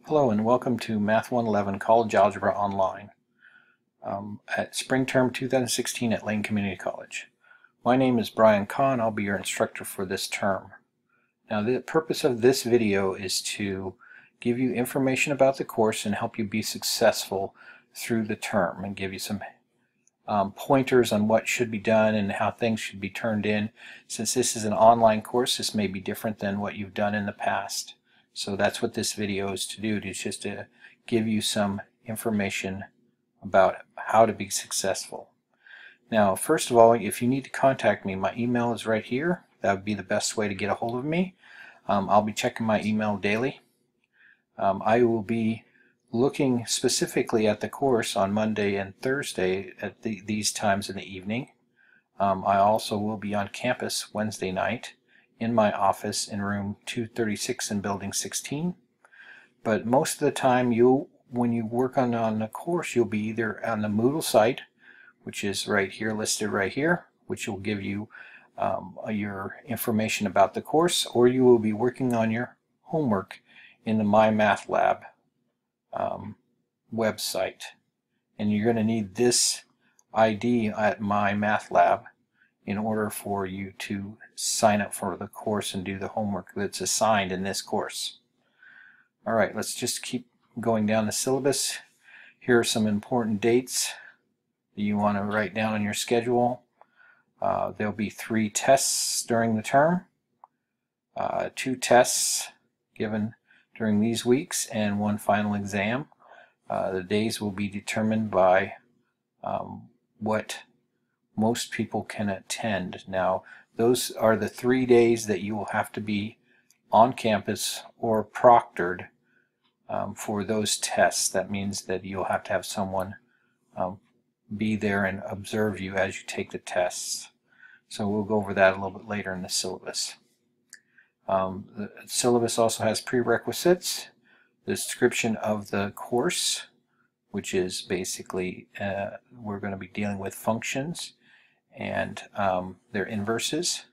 Hello and welcome to Math 111 College Algebra Online at Spring Term 2016 at Lane Community College. My name is Brian Kahn. I'll be your instructor for this term. Now the purpose of this video is to give you information about the course and help you be successful through the term and give you some pointers on what should be done and how things should be turned in. Since this is an online course, this may be different than what you've done in the past. So that's what this video is to do, is just to give you some information about how to be successful. Now, first of all, if you need to contact me, my email is right here. That would be the best way to get a hold of me. I'll be checking my email daily. I will be looking specifically at the course on Monday and Thursday at these times in the evening. I also will be on campus Wednesday night in my office in room 236 in building 16. But most of the time, when you work on the course, you'll be either on the Moodle site, which is right here, listed right here, which will give you your information about the course, or you will be working on your homework in the MyMathLab website. And you're going to need this ID at MyMathLab in order for you to sign up for the course and do the homework that's assigned in this course. Alright, let's just keep going down the syllabus. Here are some important dates that you want to write down on your schedule. There'll be 3 tests during the term, 2 tests given during these weeks, and 1 final exam. The days will be determined by what most people can attend. Now, those are the 3 days that you will have to be on campus or proctored for those tests. That means that you'll have to have someone be there and observe you as you take the tests. So we'll go over that a little bit later in the syllabus. The syllabus also has prerequisites, the description of the course, which is basically we're going to be dealing with functions and their inverses,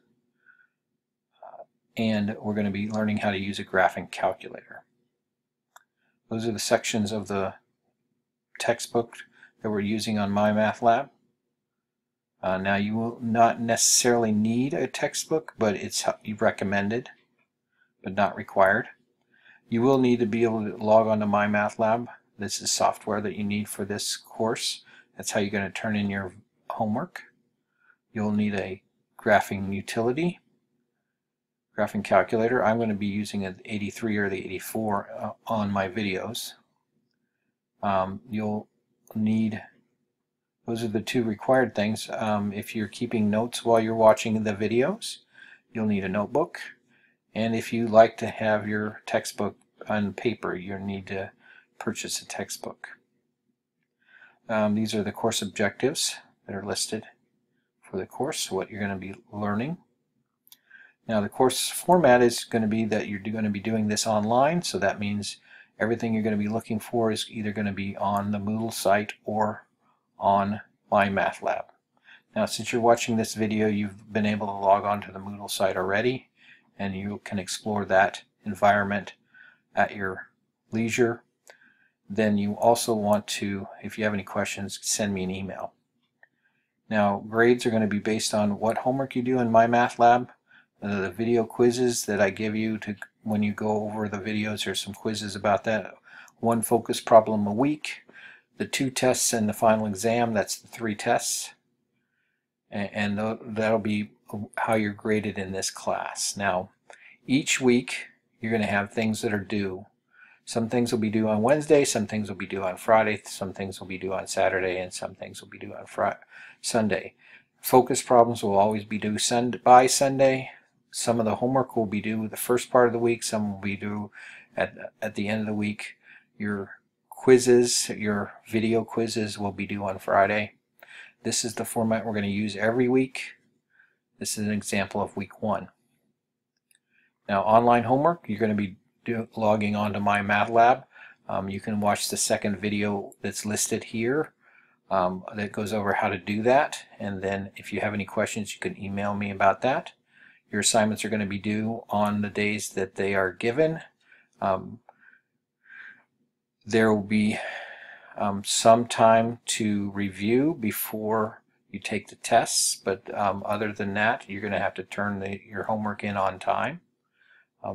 and we're going to be learning how to use a graphing calculator. Those are the sections of the textbook that we're using on MyMathLab. Now, you will not necessarily need a textbook, but it's recommended, but not required. You will need to be able to log on to MyMathLab. This is software that you need for this course. That's how you're going to turn in your homework. You'll need a graphing utility, graphing calculator. I'm going to be using an 83 or the 84 on my videos. You'll need, those are the 2 required things. If you're keeping notes while you're watching the videos, you'll need a notebook. And if you like to have your textbook on paper, you'll need to purchase a textbook. These are the course objectives that are listed for the course, what you're going to be learning. Now, the course format is going to be that you're going to be doing this online, so that means everything you're going to be looking for is either going to be on the Moodle site or on MyMathLab. Now, since you're watching this video, you've been able to log on to the Moodle site already, and you can explore that environment at your leisure. Then you also want to, if you have any questions, send me an email. Now, grades are going to be based on what homework you do in MyMathLab. The video quizzes that I give you when you go over the videos, there's some quizzes about that. 1 focus problem a week, the 2 tests and the final exam, that's the 3 tests. And that'll be how you're graded in this class. Now, each week you're going to have things that are due. Some things will be due on Wednesday, some things will be due on Friday, some things will be due on Saturday, and some things will be due on Sunday. Focus problems will always be due by Sunday. Some of the homework will be due the first part of the week, some will be due at the end of the week. Your quizzes, your video quizzes will be due on Friday. This is the format we're going to use every week. This is an example of week 1. Now, online homework, you're going to be logging on to MyMathLab. You can watch the second video that's listed here that goes over how to do that, and then if you have any questions, you can email me about that. Your assignments are going to be due on the days that they are given. There will be some time to review before you take the tests, but other than that, you're going to have to turn your homework in on time.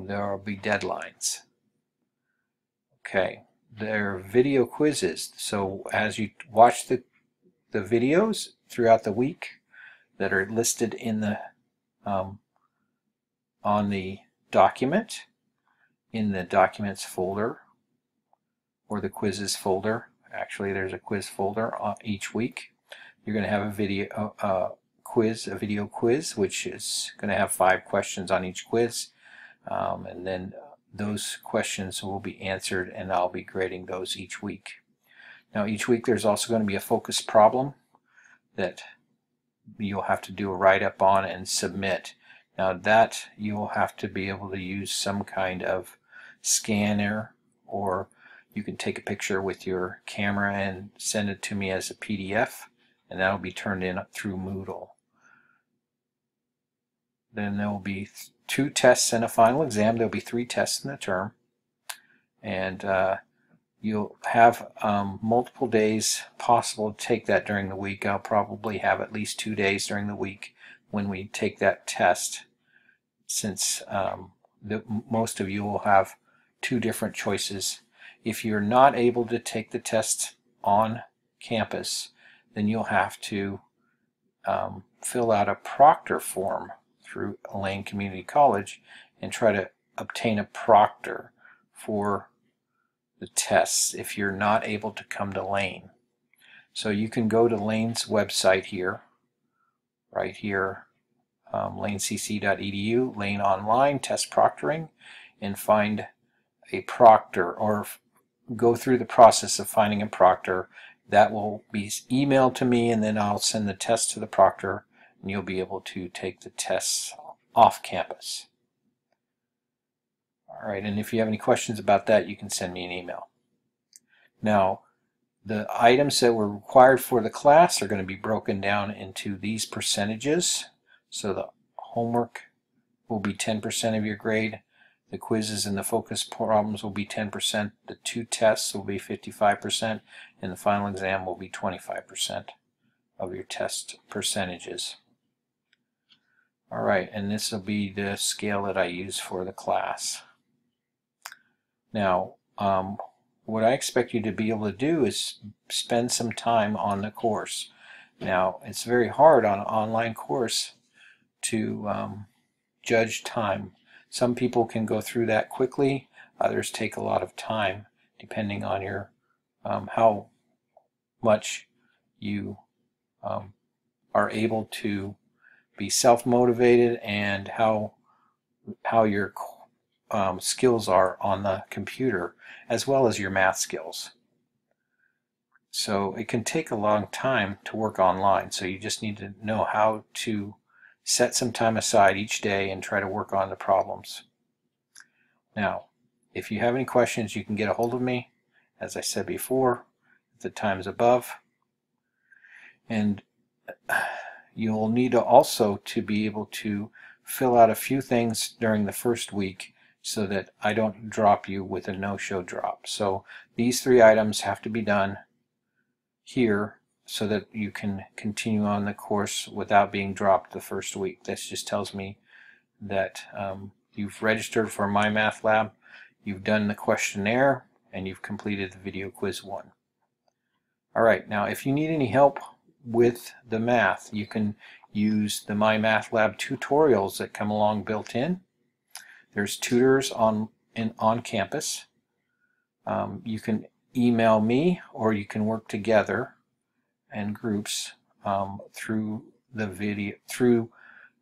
There will be deadlines. Okay, there are video quizzes. So as you watch the videos throughout the week that are listed in the on the document, in the documents folder or the quizzes folder. Actually, there's a quiz folder each week. You're going to have a video quiz, which is going to have 5 questions on each quiz, and then those questions will be answered, and I'll be grading those each week. Now, each week there's also going to be a focus problem that you'll have to do a write-up on and submit. Now, that you'll have to be able to use some kind of scanner, or you can take a picture with your camera and send it to me as a PDF, and that'll be turned in through Moodle. Then there will be 2 tests and a final exam. There'll be 3 tests in the term, and you'll have multiple days possible to take that during the week. I'll probably have at least 2 days during the week when we take that test, since most of you will have 2 different choices. If you're not able to take the test on campus, then you'll have to fill out a proctor form through Lane Community College and try to obtain a proctor for the tests if you're not able to come to Lane. So you can go to Lane's website here, right here, lanecc.edu, Lane Online, Test Proctoring, and find a proctor, or go through the process of finding a proctor. That will be emailed to me, and then I'll send the test to the proctor, and you'll be able to take the tests off campus. Alright, and if you have any questions about that, you can send me an email. Now, the items that were required for the class are going to be broken down into these percentages. So the homework will be 10% of your grade. The quizzes and the focus problems will be 10%. The 2 tests will be 55%. And the final exam will be 25% of your test percentages. Alright, and this will be the scale that I use for the class. Now, what I expect you to be able to do is spend some time on the course. Now, it's very hard on an online course to judge time. Some people can go through that quickly, others take a lot of time, depending on your how much you are able to be self-motivated and how your skills are on the computer, as well as your math skills. So it can take a long time to work online, so you just need to know how to set some time aside each day and try to work on the problems. Now, if you have any questions, you can get a hold of me, as I said before, at the times above. And you'll need also to be able to fill out a few things during the first week so that I don't drop you with a no-show drop. So these 3 items have to be done here so that you can continue on the course without being dropped the first week. This just tells me that you've registered for MyMathLab, you've done the questionnaire, and you've completed the video quiz 1. Alright, now if you need any help with the math, you can use the MyMathLab tutorials that come along built in. There's tutors on campus. You can email me, or you can work together in groups through the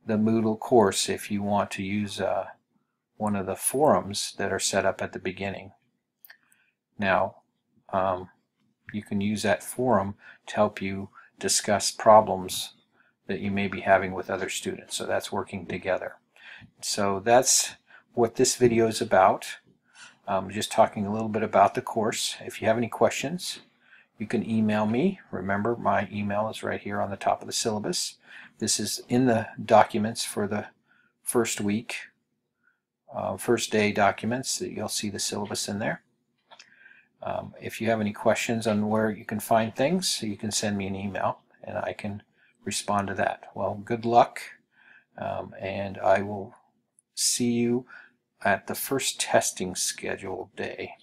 Moodle course if you want to use one of the forums that are set up at the beginning. Now, you can use that forum to help you discuss problems that you may be having with other students. So that's working together. So that's what this video is about. Just talking a little bit about the course. If you have any questions, you can email me. Remember, my email is right here on the top of the syllabus. This is in the documents for the first week, first day documents. You'll see the syllabus in there. If you have any questions on where you can find things, you can send me an email and I can respond to that. Well, good luck, and I will see you at the first testing scheduled day.